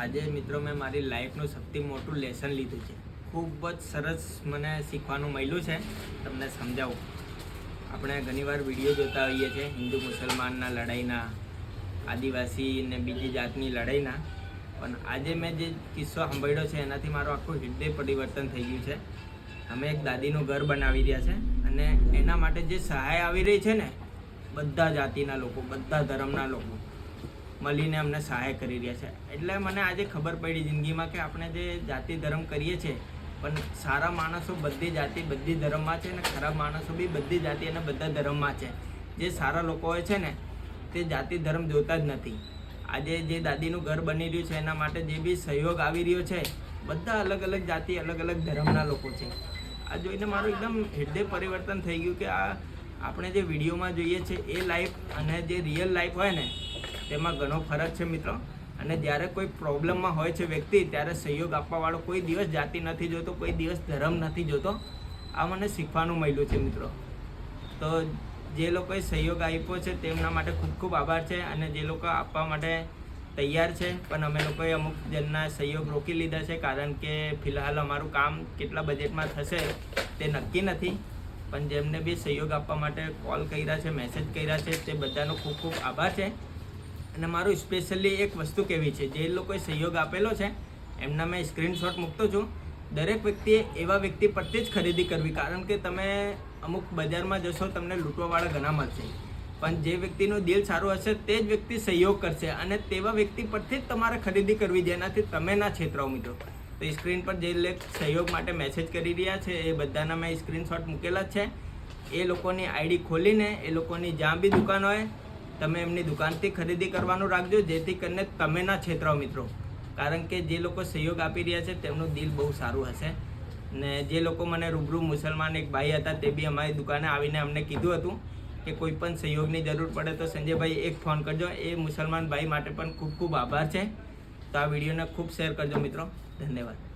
આજે મિત્રો મેં મારી લાઈફનું સૌથી મોટું લેસન લીધું છે. ખૂબ જ સરસ મને શીખવાનું મળ્યું છે. તમને સમજાવું. આપણે ઘણીવાર વિડીયો જોતા હોઈએ છીએ હિન્દુ મુસલમાનના લડાઈના, આદિવાસી ને બીજી જાતની લડાઈના, પણ આજે મેં જે કિસ્સો સાંભળ્યો છે એનાથી મારું આખું હૃદય પરિવર્તન થઈ ગયું છે. અમે એક દાદીનું ઘર બનાવી રહ્યા છે અને એના માટે જે સહાય આવી રહી છે ને, બધા જાતિના લોકો, બધા ધર્મના લોકો મળીને અમને સહાય કરી રહ્યા છે. એટલે મને આજે ખબર પડી જિંદગીમાં કે આપણે જે જાતિ ધર્મ કરીએ છીએ, પણ સારા માણસો બધી જાતિ બધી ધર્મમાં છે અને ખરાબ માણસો બી બધી જાતિ અને બધા ધર્મમાં છે. જે સારા લોકો હોય છે ને તે જાતિ ધર્મ જોતા જ નથી. આજે જે દાદીનું ઘર બની રહ્યું છે એના માટે જે બી સહયોગ આવી રહ્યો છે, બધા અલગ અલગ જાતિ અલગ અલગ ધર્મના લોકો છે. આ જોઈને મારું એકદમ હૃદય પરિવર્તન થઈ ગયું કે આ આપણે જે વિડીયોમાં જોઈએ છે એ લાઈફ અને જે રિયલ લાઈફ હોય ને તેમાં ઘણો ફરક છે મિત્રો. અને જ્યારે કોઈ પ્રોબ્લેમમાં હોય છે વ્યક્તિ, ત્યારે સહયોગ આપવાવાળો કોઈ દિવસ જાતિ નથી જોતો, કોઈ દિવસ ધર્મ નથી જોતો. આ મને શીખવાનું મળ્યું છે મિત્રો. તો જે લોકોએ સહયોગ આપ્યો છે તેમના માટે ખૂબ ખૂબ આભાર છે. અને જે લોકો આપવા માટે તૈયાર છે, પણ અમે લોકોએ અમુક જણના સહયોગ રોકી લીધા છે, કારણ કે ફિલહાલ અમારું કામ કેટલા બજેટમાં થશે તે નક્કી નથી. પણ જેમને બી સહયોગ આપવા માટે કોલ કર્યા છે, મેસેજ કર્યા છે, તે બધાનો ખૂબ ખૂબ આભાર છે. અને મારું સ્પેશિયલી એક વસ્તુ કહેવી છે, જે લોકોએ સહયોગ આપેલો છે એમના મેં સ્ક્રીનશોટ મૂકતો છું. દરેક વ્યક્તિએ એવા વ્યક્તિ પરથી જ ખરીદી કરવી, કારણ કે તમે અમુક બજારમાં જશો તમને લૂંટવાવાળા ઘણા મળશે, પણ જે વ્યક્તિનું દિલ સારું હશે તે જ વ્યક્તિ સહયોગ કરશે. અને તેવા વ્યક્તિ પરથી જ તમારે ખરીદી કરવી, જેનાથી તમે ના છેતરાઓ મિત્રો. તો સ્ક્રીન પર જે લોકો સહયોગ માટે મેસેજ કરી રહ્યા છે એ બધાના મેં સ્ક્રીનશોટ મૂકેલા જ છે. એ લોકોની આઈડી ખોલીને એ લોકોની જ્યાં બી દુકાન હોય તમે એમની દુકાનથી ખરીદી કરવાનું રાખજો, જેથી કરીને તમે ના છેતરાઓ મિત્રો. કારણ કે જે લોકો સહયોગ આપી રહ્યા છે તેમનું દિલ બહુ સારું હશે. ને જે લોકો મને રૂબરૂ મુસલમાન એક ભાઈ હતા, તે બી અમારી દુકાને આવીને અમને કીધું હતું કે કોઈ પણ સહયોગની જરૂર પડે તો સંજયભાઈ એક ફોન કરજો. એ મુસલમાન ભાઈ માટે પણ ખૂબ ખૂબ આભાર છે. તો આ વિડીયોને ખૂબ શેર કરજો મિત્રો. ધન્યવાદ.